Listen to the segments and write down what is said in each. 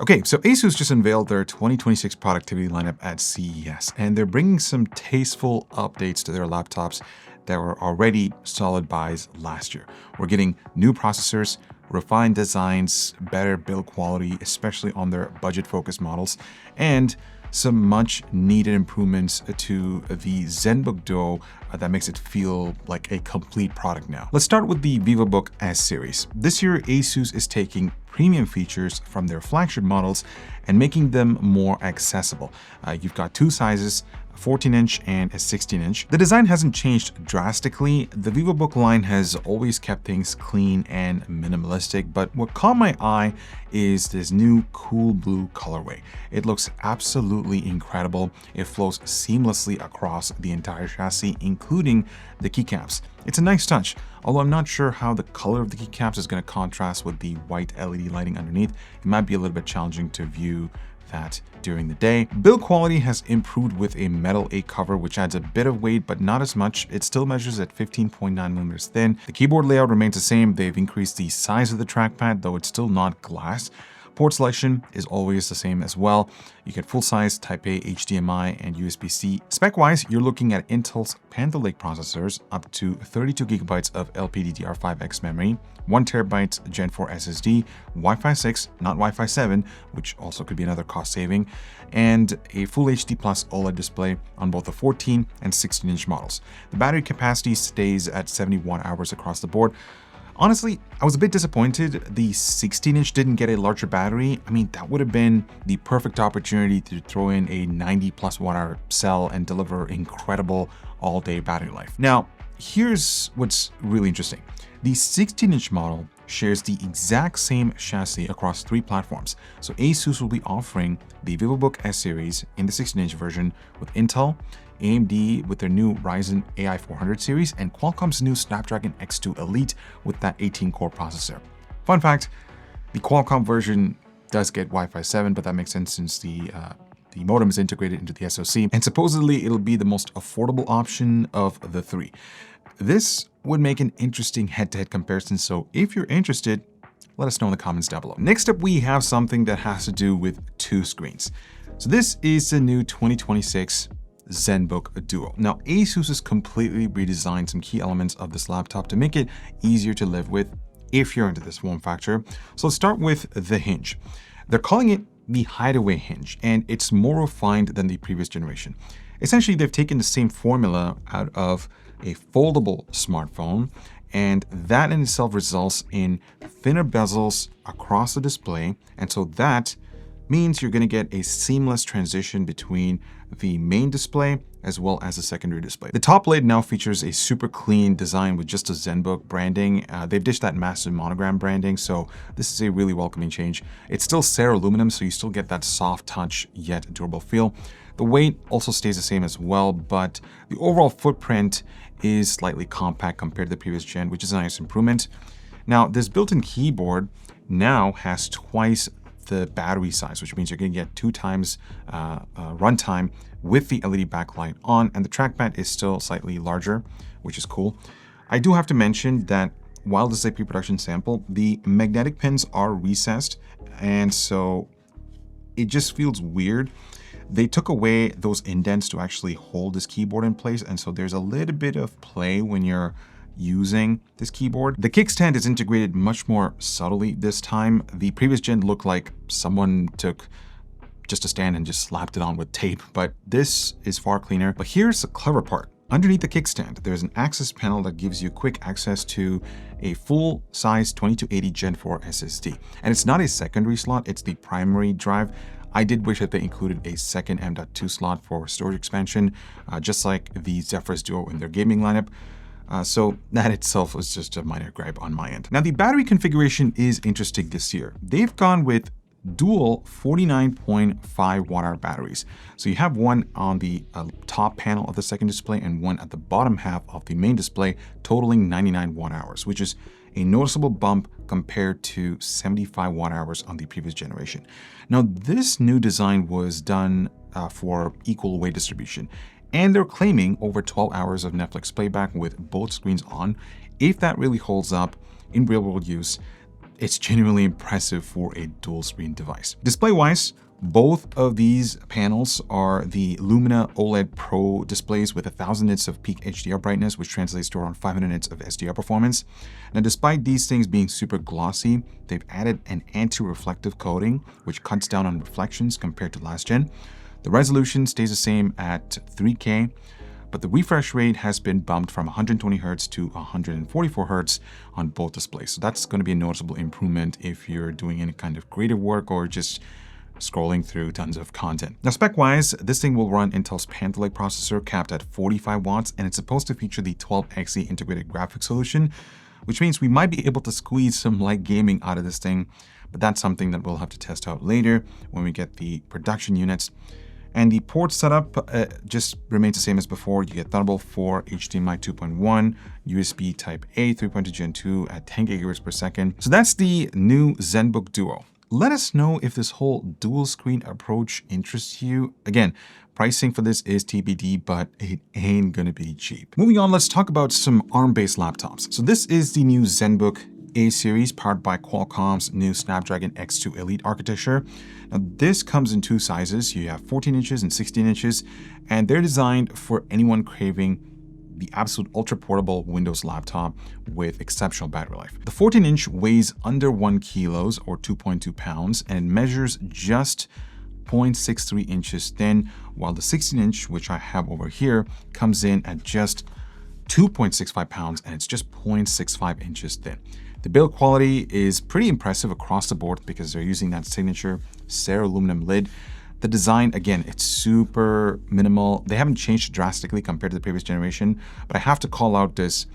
Okay, so ASUS just unveiled their 2026 productivity lineup at CES, and they're bringing some tasteful updates to their laptops that were already solid buys last year. We're getting new processors, refined designs, better build quality, especially on their budget-focused models, and some much needed improvements to the ZenBook DUO that makes it feel like a complete product now. Let's start with the Vivobook S series. This year, ASUS is taking premium features from their flagship models and making them more accessible. You've got two sizes, a 14-inch and a 16-inch. The design hasn't changed drastically. The Vivobook line has always kept things clean and minimalistic, but what caught my eye is this new cool blue colorway. It looks absolutely incredible. It flows seamlessly across the entire chassis, including the keycaps. It's a nice touch, although I'm not sure how the color of the keycaps is going to contrast with the white LED lighting underneath. It might be a little bit challenging to view that during the day. Build quality has improved with a metal 8 cover, which adds a bit of weight, but not as much. It still measures at 15.9 millimeters thin. The keyboard layout remains the same. They've increased the size of the trackpad, though it's still not glass. Port selection is always the same as well. You get full-size Type-A HDMI and USB-C. Spec-wise, you're looking at Intel's Panther Lake processors, up to 32 gigabytes of LPDDR5X memory, 1 terabyte Gen 4 SSD, Wi-Fi 6, not Wi-Fi 7, which also could be another cost saving, and a Full HD Plus OLED display on both the 14 and 16-inch models. The battery capacity stays at 71 hours across the board. Honestly, I was a bit disappointed the 16-inch didn't get a larger battery. I mean, that would have been the perfect opportunity to throw in a 90 plus watt-hour cell and deliver incredible all-day battery life. Now, here's what's really interesting. The 16-inch model shares the exact same chassis across 3 platforms. So ASUS will be offering the Vivobook S series in the 16-inch version with Intel, AMD with their new Ryzen AI 400 series, and Qualcomm's new Snapdragon X2 Elite with that 18-core processor. Fun fact, the Qualcomm version does get Wi-Fi 7, but that makes sense since the modem is integrated into the SoC, and supposedly it'll be the most affordable option of the 3. This would make an interesting head-to-head comparison, so if you're interested, let us know in the comments down below. Next up, we have something that has to do with 2 screens. So this is the new 2026 ZenBook DUO. Now, ASUS has completely redesigned some key elements of this laptop to make it easier to live with if you're into this form factor. So let's start with the hinge. They're calling it the hideaway hinge, and it's more refined than the previous generation. Essentially, they've taken the same formula out of a foldable smartphone, and that in itself results in thinner bezels across the display, and so that means you're going to get a seamless transition between the main display as well as the secondary display. The top lid now features a super clean design with just a ZenBook branding. They've ditched that massive monogram branding, so this is a really welcoming change. It's still Ceraluminum, so you still get that soft touch yet durable feel. The weight also stays the same as well, but the overall footprint is slightly compact compared to the previous gen, which is a nice improvement. Now, this built-in keyboard now has twice the battery size, which means you're going to get 2 times runtime with the LED backlight on, and the trackpad is still slightly larger, which is cool. I do have to mention that while this is a pre-production sample, the magnetic pins are recessed, and so it just feels weird. They took away those indents to actually hold this keyboard in place, and so there's a little bit of play when you're using this keyboard. The kickstand is integrated much more subtly this time. The previous gen looked like someone took just a stand and just slapped it on with tape, but this is far cleaner. But here's the clever part. Underneath the kickstand, there's an access panel that gives you quick access to a full-size 2280 Gen 4 SSD. And it's not a secondary slot, it's the primary drive. I did wish that they included a second M.2 slot for storage expansion, just like the Zephyrus Duo in their gaming lineup. So that itself was just a minor gripe on my end. Now, the battery configuration is interesting this year. They've gone with dual 49.5 watt-hour batteries. So you have one on the top panel of the second display and one at the bottom half of the main display, totaling 99 watt-hours, which is a noticeable bump compared to 75 watt-hours on the previous generation. Now, this new design was done for equal weight distribution, and they're claiming over 12 hours of Netflix playback with both screens on. If that really holds up in real-world use, it's genuinely impressive for a dual screen device. Display-wise, both of these panels are the Lumina OLED Pro displays with 1000 nits of peak HDR brightness, which translates to around 500 nits of SDR performance. Now, despite these things being super glossy, they've added an anti-reflective coating, which cuts down on reflections compared to last gen. The resolution stays the same at 3K, but the refresh rate has been bumped from 120 Hz to 144 Hz on both displays. So that's going to be a noticeable improvement if you're doing any kind of creative work or just scrolling through tons of content. Now, spec-wise, this thing will run Intel's Panther Lake processor capped at 45 watts, and it's supposed to feature the 12xe integrated graphics solution, which means we might be able to squeeze some light gaming out of this thing, but that's something that we'll have to test out later when we get the production units. And the port setup just remains the same as before. You get Thunderbolt 4, HDMI 2.1, USB Type-A 3.2 Gen 2 at 10 gigabits per second. So that's the new ZenBook DUO. Let us know if this whole dual screen approach interests you. Again, pricing for this is TBD, but it ain't gonna be cheap. Moving on, let's talk about some ARM-based laptops. So this is the new ZenBook A series powered by Qualcomm's new Snapdragon X2 Elite architecture. Now, this comes in two sizes. You have 14 inches and 16 inches, and they're designed for anyone craving the absolute ultra-portable Windows laptop with exceptional battery life. The 14-inch weighs under 1 kilos or 2.2 pounds, and it measures just 0.63 inches thin, while the 16-inch, which I have over here, comes in at just 2.65 pounds, and it's just 0.65 inches thin. The build quality is pretty impressive across the board because they're using that signature Cera aluminum lid. The design, again, it's super minimal. They haven't changed drastically compared to the previous generation, but I have to call out this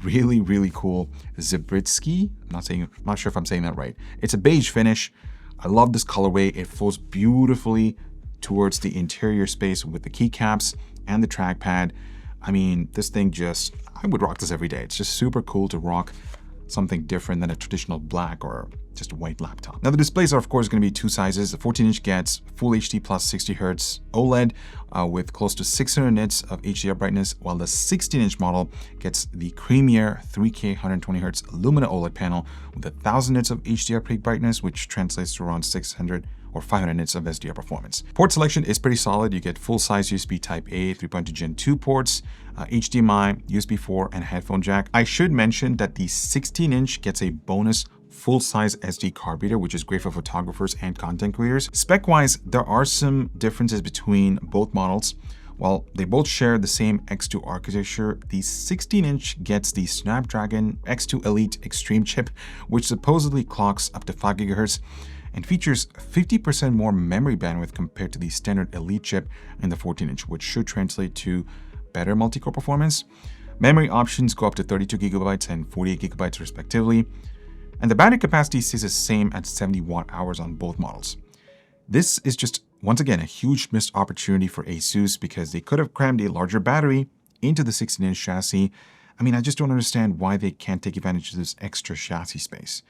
really, really cool Zabritsky. I'm not sure if I'm saying that right. It's a beige finish. I love this colorway. It flows beautifully towards the interior space with the keycaps and the trackpad. I mean, this thing I would rock this every day. It's just super cool to rock something different than a traditional black or just a white laptop. Now, the displays are, of course, going to be two sizes. The 14-inch gets Full HD plus 60 Hz OLED with close to 600 nits of HDR brightness, while the 16-inch model gets the creamier 3K 120 Hz Lumina OLED panel with 1000 nits of HDR peak brightness, which translates to around 600 or 500 nits of SDR performance. Port selection is pretty solid. You get full-size USB Type-A 3.2 Gen 2 ports, HDMI, USB 4, and headphone jack. I should mention that the 16-inch gets a bonus full-size SD card reader, which is great for photographers and content creators. Spec-wise, there are some differences between both models. While they both share the same X2 architecture, the 16-inch gets the Snapdragon X2 Elite Extreme chip, which supposedly clocks up to 5 GHz and features 50% more memory bandwidth compared to the standard Elite chip in the 14-inch, which should translate to better multi-core performance. Memory options go up to 32 GB and 48 GB respectively, and the battery capacity stays the same at 70 watt-hours on both models. This is just, once again, a huge missed opportunity for ASUS because they could have crammed a larger battery into the 16-inch chassis. I mean, I just don't understand why they can't take advantage of this extra chassis space.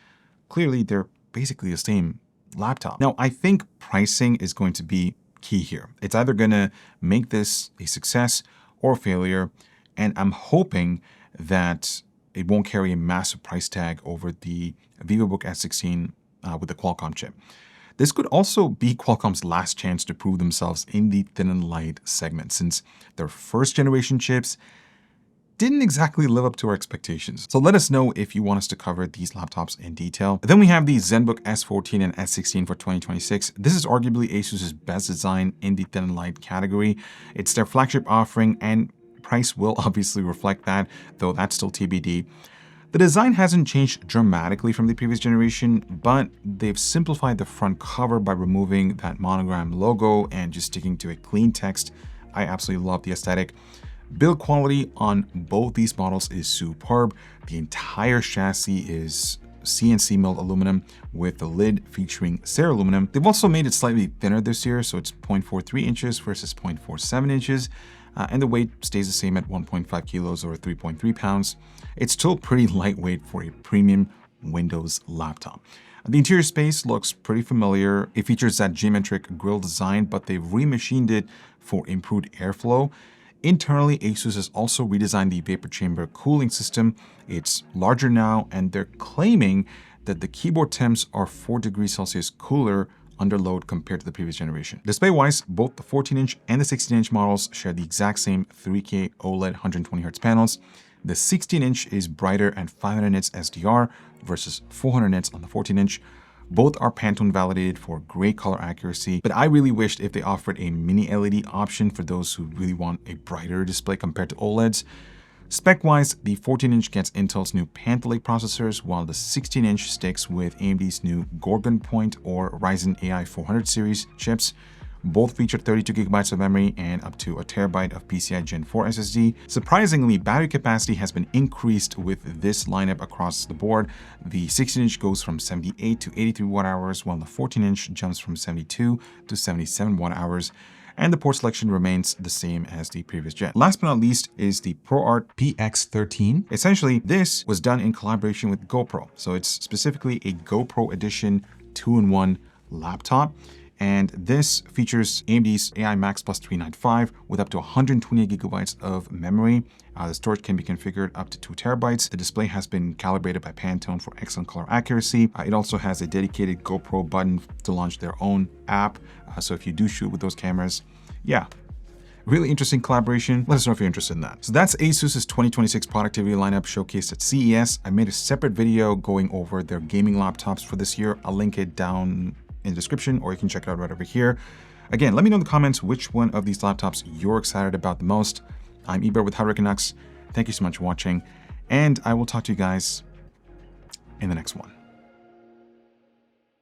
Clearly, they're basically the same laptop. Now, I think pricing is going to be key here. It's either going to make this a success or a failure, and I'm hoping that it won't carry a massive price tag over the Vivobook S14 with the Qualcomm chip. This could also be Qualcomm's last chance to prove themselves in the thin and light segment, since their first generation chips didn't exactly live up to our expectations. So let us know if you want us to cover these laptops in detail. Then we have the ZenBook S14 and S16 for 2026. This is arguably ASUS's best design in the thin and light category. It's their flagship offering, and price will obviously reflect that, though that's still TBD. The design hasn't changed dramatically from the previous generation, but they've simplified the front cover by removing that monogram logo and just sticking to a clean text. I absolutely love the aesthetic. Build quality on both these models is superb. The entire chassis is CNC milled aluminum with the lid featuring Cera aluminum. They've also made it slightly thinner this year, so it's 0.43 inches versus 0.47 inches. And the weight stays the same at 1.5 kilos or 3.3 pounds. It's still pretty lightweight for a premium Windows laptop. The interior space looks pretty familiar. It features that geometric grille design, but they've remachined it for improved airflow. Internally, ASUS has also redesigned the vapor chamber cooling system. It's larger now, and they're claiming that the keyboard temps are 4 degrees Celsius cooler under load compared to the previous generation. Display-wise, both the 14-inch and the 16-inch models share the exact same 3K OLED 120Hz panels. The 16-inch is brighter and 500 nits SDR versus 400 nits on the 14-inch. Both are Pantone validated for great color accuracy, but I really wished if they offered a mini LED option for those who really want a brighter display compared to OLEDs. Spec-wise, the 14-inch gets Intel's new Panther Lake processors, while the 16-inch sticks with AMD's new Gorgon Point or Ryzen AI 400 series chips. Both feature 32 gigabytes of memory and up to a terabyte of PCI Gen 4 SSD. Surprisingly, battery capacity has been increased with this lineup across the board. The 16-inch goes from 78 to 83 watt-hours, while the 14-inch jumps from 72 to 77 watt-hours. And the port selection remains the same as the previous gen. Last but not least is the ProArt PX13. Essentially, this was done in collaboration with GoPro. So it's specifically a GoPro edition 2-in-1 laptop. And this features AMD's AI Max Plus 395 with up to 128 gigabytes of memory. The storage can be configured up to 2 terabytes. The display has been calibrated by Pantone for excellent color accuracy. It also has a dedicated GoPro button to launch their own app. So if you do shoot with those cameras, yeah, really interesting collaboration. Let us know if you're interested in that. So that's ASUS's 2026 productivity lineup showcased at CES. I made a separate video going over their gaming laptops for this year. I'll link it down in the description, or you can check it out right over here. Again, let me know in the comments which one of these laptops you're excited about the most. I'm Eber with Hardware Canucks. Thank you so much for watching, and I will talk to you guys in the next one.